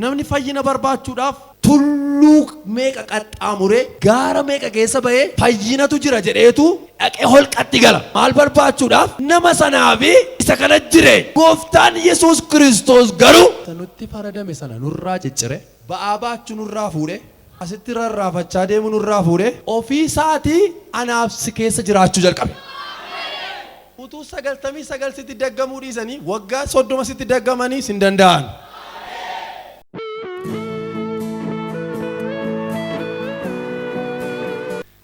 Namni fayyina barbaachuudhaaf tulluu meeqa qaxxaamure gaara meeqa keessa ba'ee fayyinatu jira jedheetu dhaqee holqatti gala. Maal barbaachuudhaaf? Nama sanaafi isa kana jire gooftaan Yesuus Kiristoos garuu nutti faradame sana nurraa ciccire ba'aa baachuu nurraa fuudhe asitti rarraafachaa deemu nurraa fuudhe ofii isaatii anaaf si keessa jiraachuu jalqabe. Utuu 99 sitti daggamuu dhiisanii waggaa 30 sitti daggamanii sin danda'an.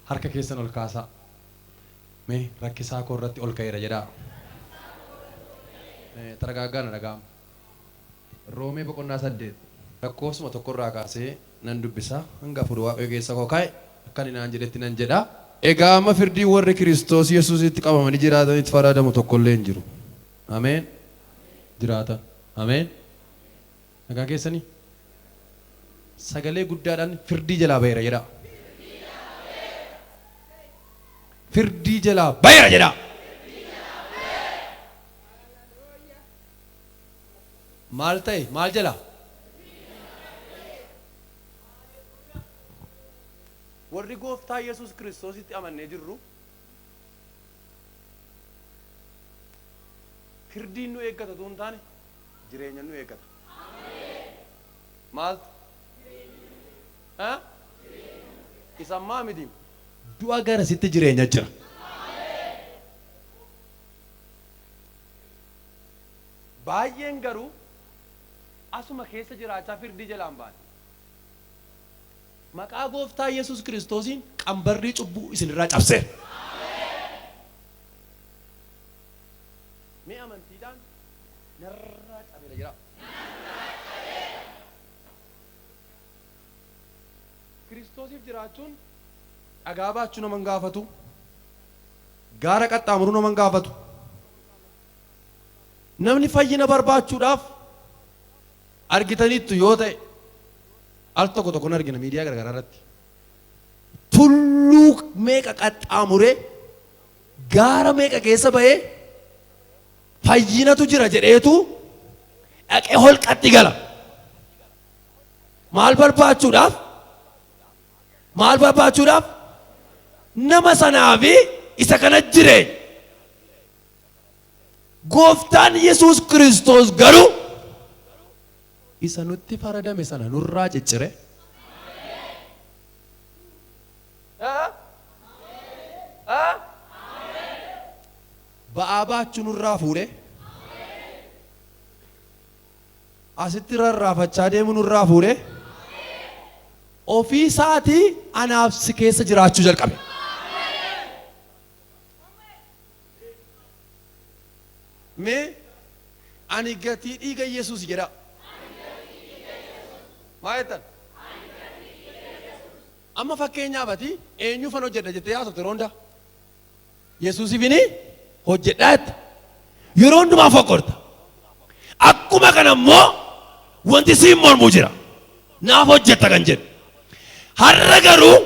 Harka keessan ol kaasaa. Mee rakkisaa koo irratti ol ka'eera jedhaa. Targaaggaana dhaga'ama. Roomee boqonnaa 8 lakkoofsuma tokkorraa kaasee nan dubbisa hanga fuudhu waaqayyo keessa koo kaa'e akkan inaan jedhetti nan jedhaa. Egaa amma firdii warri Kiristoos Yesuusitti qabamanii jiraatanitti faradamu tokkollee hin jiru. Ameen. Jiraatan. Ameen. Nagaa keessanii sagalee guddaadhaan firdii jalaa ba'eera jedhaa. Firdii jalaa ba'eera jedhaa. Maal ta'e? Maal jalaa? Warri gooftaa Yesuus Kiristoositti amannee jirru firdiin nu eeggata utuu hin taane jireenya nu eeggata. Maal? Isammaa miti. Du'a garasitti jireenya jira. Baay'een garuu asuma keessa jiraachaa firdii jalaan baane. Maqaa gooftaa Yesuus Kiristoosiin qambarrii cubbuu isinirraa cabseera. Mee amantiidhaan narraa cabeera jira. Kiristoosiif jiraachuun dhagaa baachuu nama hin gaafatu. Gaara qaxxaamuruu nama hin gaafatu. Namni fayyina barbaachuudhaaf argitaniittu yoo ta'e al tokko tokkoon argina miidiyaa garagaraa irratti. Tulluu meeqa qaxxaamure gaara meeqa keessa ba'ee fayyinatu jira jedheetu dhaqee holqatti gala. Maal barbaachuudhaaf? Maal barbaachuudhaaf? Nama sanaafi isa kana jire gooftaan Yesuus Kiristoos garuu isa nutti faradame sana nurraa ciccire. Ba'aa baachuu nurraa fuudhe asitti rarraafachaa deemu nurraa fuudhe ofii isaatii anaaf si keessa jiraachuu jalqabe. Mee ani gatii dhiiga Yesuus jedha. Maayetan? Amma fakkeenyaafati eenyuufan hojjedha jettee yaasofte ronda Yesuusifini hojjedhaa jette yeroo hundumaa foqqorta. Akkuma kana immoo wanti siin mormuu jira naaf hojjetta kan jedhu. Har'a garuu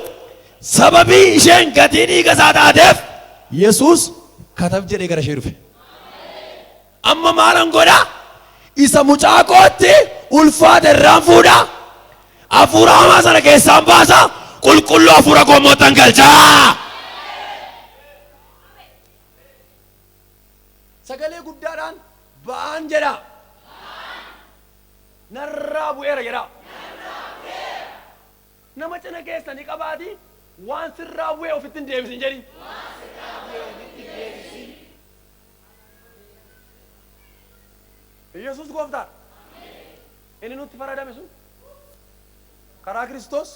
sababii isheen gatii dhiiga isaa taateef Yesuus katab jedhee gara ishee dhufe. Amma maalan godha? Isa mucaa kootti ulfaate irraan fuudha. Hafuura hamaa sana keessaan baasa. Qulqulluu hafuura goomootan galchaa. Sagalee guddaadhaan ba'aan jedha. Narraa bu'eera jedha. Nama cina keessanii qabaati waan sirraa bu'ee ofitti hin deebisin jedhi. Yesuus gooftaa inni nutti faradame sun karaa Kiristoos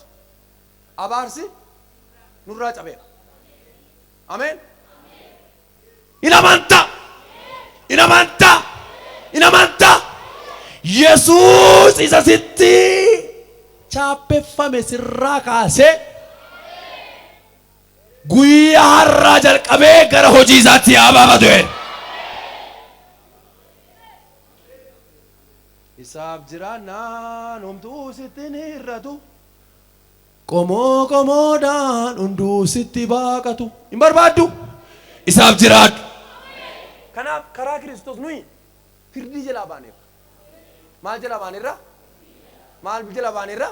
abaarsi nurraa cabeera. Ameen. In amantaa. In amantaa. In amantaa. Yesuus isa sitti chaappeffame sirraa kaasee guyyaa har'aa jalqabee gara hojii isaatti haa baafatu. Isaaf jiraannaan homtuu sitti hin hir'atu. Qomoo qomoodhaan hunduu sitti baaqatu. Hin barbaaddu? Isaaf jiraadhu. Kanaaf karaa Kiristoos nuyi firdii jalaa baaneerra. Maal jalaa baaneerra? maal jala baaneerra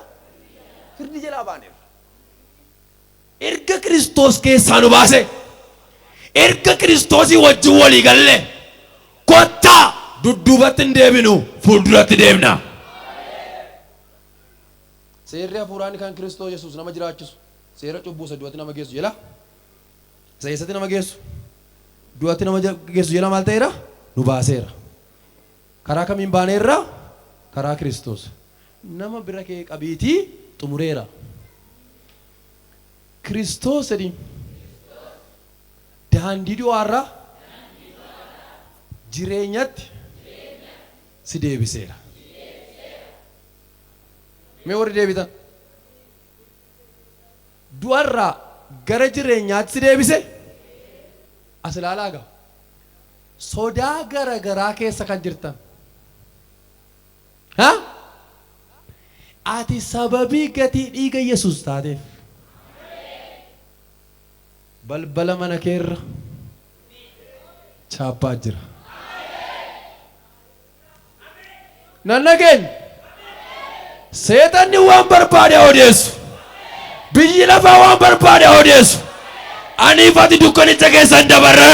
firdi jala baaneerra erga Kiristoos keessaa nu baase erga Kiristoosii wajjin walii galle kottaa dudduubatti hin deebinu fuulduratti deemna. Seerri hafuuraan kan Kiristoos Yesuus nama jiraachisu seera cubbuu isa du'atti nama geessu jala isa eessatti nama geessu du'atti nama geessu jala maal ta'eera nu baaseera. Karaa kamiin baaneerra karaa Kiristoos nama bira kee qabiitii xumureera. Kiristoos jedhi daandii du'aarra jireenyatti si deebiseera. Mee warri deebitan du'arraa gara jireenyaatti si deebise as ilaalaa gaa sodaa gara garaa keessa kan jirtan ati sababii gatii dhiiga Yesuus taateef balbala mana keerra chaappaa jira. Nanna keenya seexanni waan barbaade odeessu biyyi lafaa waan barbaade odeessu aniif ati dukkanicha keessan dabarre.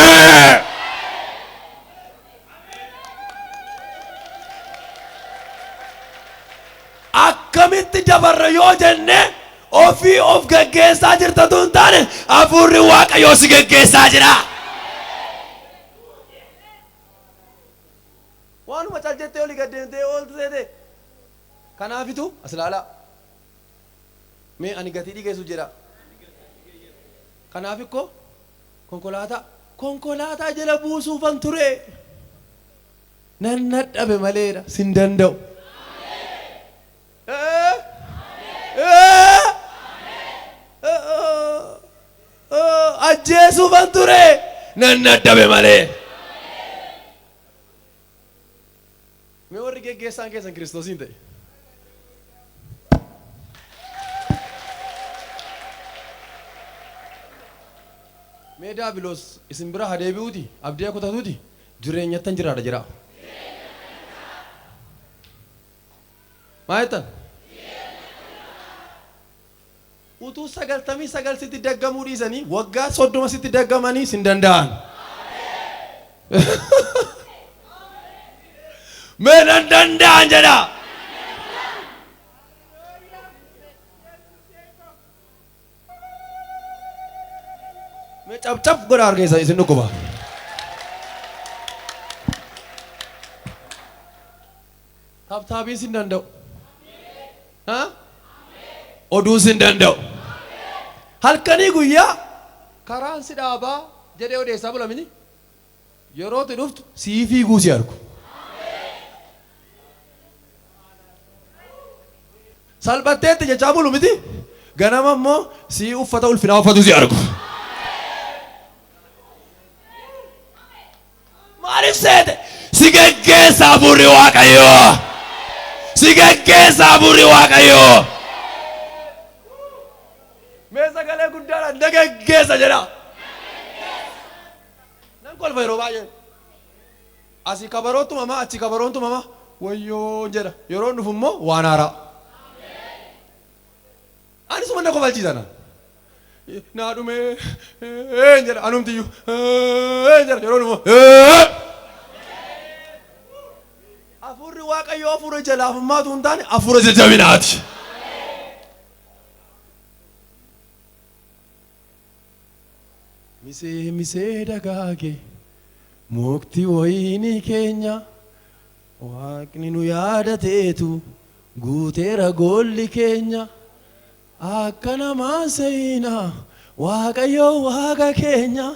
Akkamitti dabarre yoo jenne ofii of gaggeessaa jirta tun taane hafuurri Waaqayyoo si gaggeessaa jira. Waanuma caljettee olii gaddeentee ooltu seete kanaafitu as ilaalaa mee ani gatii dhigeessu jedha. Kanaaf ikkoo konkolaataa jala buusuufan ture nan nadhabe maleedha sin danda'u. Ajjeesuufan ture nan nadhabe malee. Mee warri geggeessaan keessan Kiristoosiin ta'e mee daabiloos isin bira hadeebi'uuti abdii kutatuuti jireenyattan jiraadha jira. Maal jettan utuu 99 sitti daggamuu dhiisanii waggaa 30 sitti daggamanii sin danda'an. Mee nan danda'an jedha. Mee cabcab godha argeessa isin dhukkuba. Taaptaabii sin danda'u. Oduu sin danda'u. Halkanii guyyaa karaan si dhaabaa jedhee odeessaa bulamini yeroo itti dhuftu sii fiiguu si argu. Salphatteetti jechaa bulu miti ganama immoo sii uffata ulfinaa uffatu si argu. Maaliif seete si gaggeessa hafuurri Waaqayyoo si gaggeessa hafuurri Waaqayyoo. Mee sagalee guddaadhaan na gaggeessa jedha. Nan kolfa yeroo baay'ee asii kabaroottu mama achi kabaroottu mama wayyoo jedha yeroo dhufu immoo waan haaraa. Ani suma na kofalchiisana naa dhume jedha anumtiyyuu jedha yeroo dhufu hafuurri Waaqayyoo hafuura jalaafummaatu hin taane hafuura jajjabinaati. Misee dagaage mukti wayinii keenya Waaqni nu yaadateetu guuteera goolli keenya akka namaa seenaa Waaqayyoo Waaqa keenya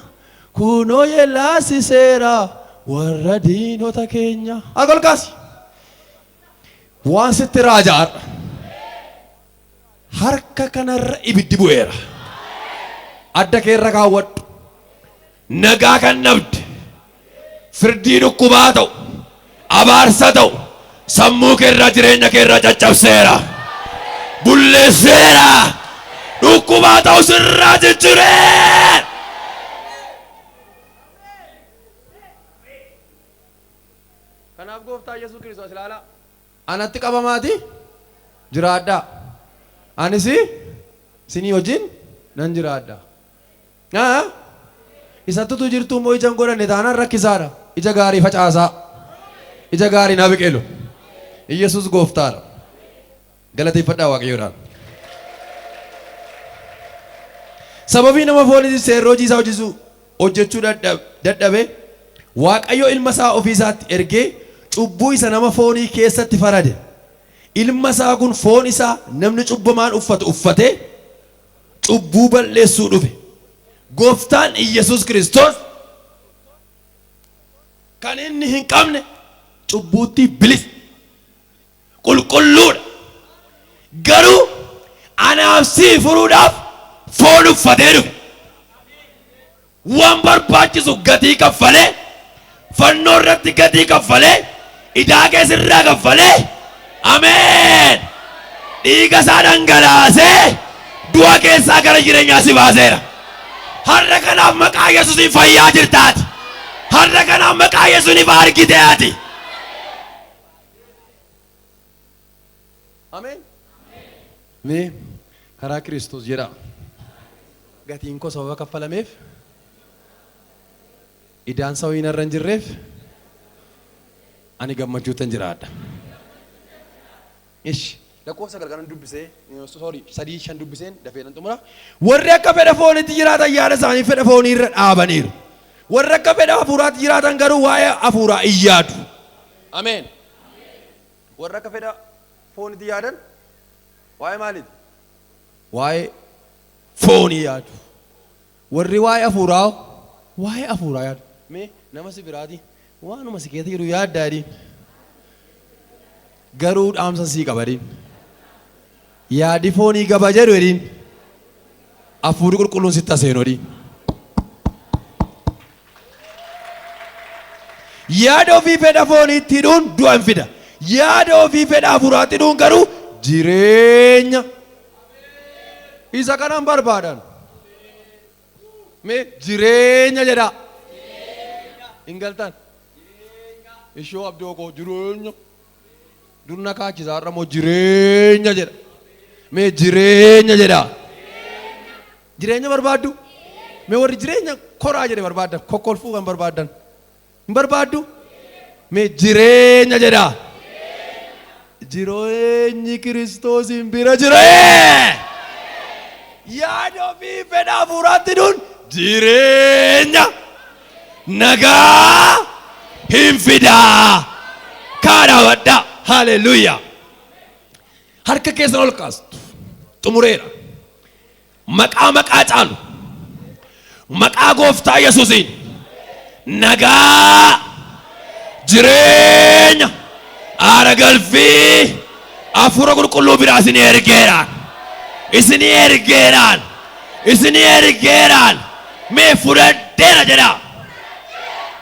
kunoo yellaasiseera warra diinota keenya. Agolkaasi waan sitti raajaar harka kanarra ibiddi bu'eera adda keerra kaawwadhu. Nagaa kan nabde firdii dhukkubaa ta'u abaarsa ta'u sammuu keerraa jireenya keerraa caccabseera bulleesseera dhukkubaa ta'u sirraa jijjiiree. Kanaaf gooftaa Yesuus Kiristoos ilaala anatti qabamaati jiraadhaa. Anis isinii wajjin nan jiraadha. Isattutu jirtu immoo ija hin godhanne taanaan rakkisaadha. Ija gaarii facaasaa. Ija gaarii na biqilu. Yesuus gooftaadha. Galateeffadhaa Waaqayyoodhaan. Sababii nama fooniitiin seerroo hojii isaa hojjechuu dadhabe Waaqayyo ilma isaa ofii isaatti ergee cubbuu isa nama foonii keessatti farade. Ilma isaa kun foon isaa namni cubbamaan uffatu uffatee cubbuu balleessuu dhufe. Gooftaan Yesuus Kiristoos kan inni hin qabne cubbuutti bilisa qulqulluudha. Garuu anaaf sii furuudhaaf foon uffatee dhufe. Waan barbaachisu gatii kaffalee fannoo irratti gatii kaffalee idaa keessirraa kaffalee ameen dhiiga isaa dhangalaasee du'a keessaa gara jireenyaa si baaseera. Har'a kanaaf maqaa Yesuusiin fayyaa jirtaati. Har'a kanaaf maqaa Yesuusiin argite ati. Ameen. Mee karaa Kiristoos jedha. Gatiin koo sababa kaffalameef idaan sawii narra hin jirreef ani gammachuutan jiraadha. Ishi lakkoofsa gargaaran dubbisee sadii shan dubbiseen dafee nan xumura. Warri akka fedha fooniitti jiraatan yaada isaanii fedha foonii irra dhaabaniiru. Warri akka fedha hafuuraatti jiraatan garuu waa'ee hafuuraa hin yaadu. Ameen. Warri akka fedha fooniitti yaadan waa'ee maaliiti? Waa'ee foonii yaadu. Warri waa'ee hafuuraa yaadu. Mee nama si biraati waanuma si keessa jiru yaaddaadhiin. Garuu dhaamsa sii qabadiin. Yaadi foonii gaba jedhu edhiin. Hafuurri qulqulluun sitti haseenoodhiin. Yaada ofii fedha fooniitti hidhuun du'a hin fida. Yaada ofii fedha hafuuraatti hidhuun garuu jireenya. Isa kanan barbaadan. Mee jireenya jedha. Ingaltan. Ishoo abdoo koo jireenya. Durna kaachisaa irra moo jireenya jedha. Mee jireenya jedha. Jireenya barbaaddu. Mee warri jireenya koraa jedhe barbaaddan. Kokkolfuu kan barbaaddan. Hin barbaaddu. Mee jireenya jedha. Jireenyi Kiristoosiin bira jiree. Yaada ofii fedha hafuuraatti hidhuun jireenya nagaa hin fidaa. Kaadhawadhaa. Hallelujah. Harka keessan ol kaastu. Xumureera. Maqaa caalu. Maqaa gooftaa Yesuusiin. Nagaa. Jireenya. Aara galfii. Hafuura qulqulluu biraa isinii ergeeraan. Mee fudhadheera jedha.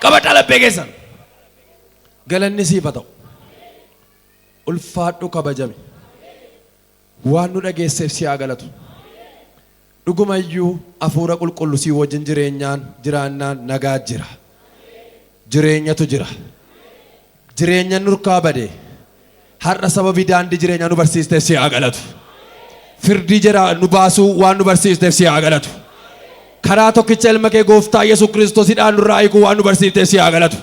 Qabadhaa laphee keessan. Galanni siif haa ta'u. Ulfaadhu kabajame. Waan nu dhageesseef si haa galatu. Dhugumayyuu hafuura qulqullu si wajjin jiraannaan nagaa jira. Jireenyatu jira. Jireenya nurkaa badee. Har'a sababii daandii jireenyaa nu barsiisteef si haa galatu. Firdii jira nu baasuu waan nu barsiisteef si haa galatu. Karaa tokkicha ilma kee gooftaa Yesuus Kiristoosidhaan nurraa hiikuu waan nu barsiisteef si haa galatu.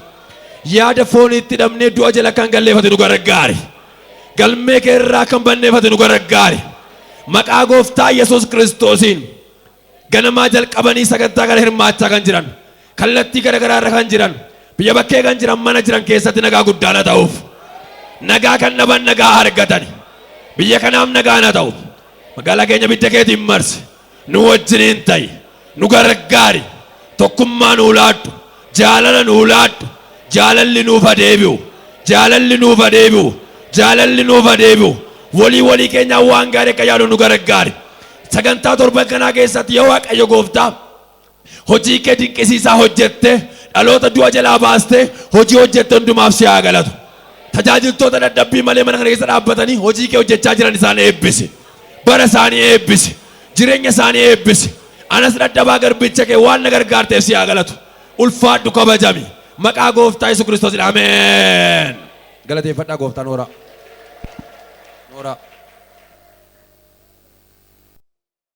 Yaada fooniitti hidhamnee du'a jala kan galleeffate nu gargaari. Galmee kee irraa kan banneeffate nu gargaari. Maqaa gooftaa Yesuus Kiristoosiin ganamaa jalqabanii sagantaa kana hirmaachaa kan jiran, kallattii garaagaraa irra kan jiran, biyya bakkee kan jiran, mana jiran keessatti nagaa guddaan haa ta'uuf. Nagaa kan dhaban nagaa argatan. Biyya kanaaf nagaan haa ta'u. Magaalaa keenya bidda keetiin marsi. Nu wajjiniin ta'i. Nu gargaari. Tokkummaa nuu laaddu. Jaalala nuu laaddu. Jaalalli nuuf adeebi'u. Walii keenya waan gaarii akka yaadu nu gargaari. Sagantaa torban kanaa keessatti yaa Waaqayyo gooftaa hojii kee dinqisiisaa hojjette dhaloota du'a jalaa baaste hojii hojjette hundumaaf si haa galatu. Tajaajiltoota dadhabbii malee mana kana keessa dhaabbatanii hojii kee hojjechaa jiran isaan eebbisi. Bara isaanii eebbisi. Jireenya isaanii eebbisi. Anas dadhabaa garbicha kee waan na gargaarteef si haa galatu. Ulfaadhu kabajami. Maqaa gooftaa Yesuus Kiristoos. Ameen. Galateeffadhaa gooftaan. Noora.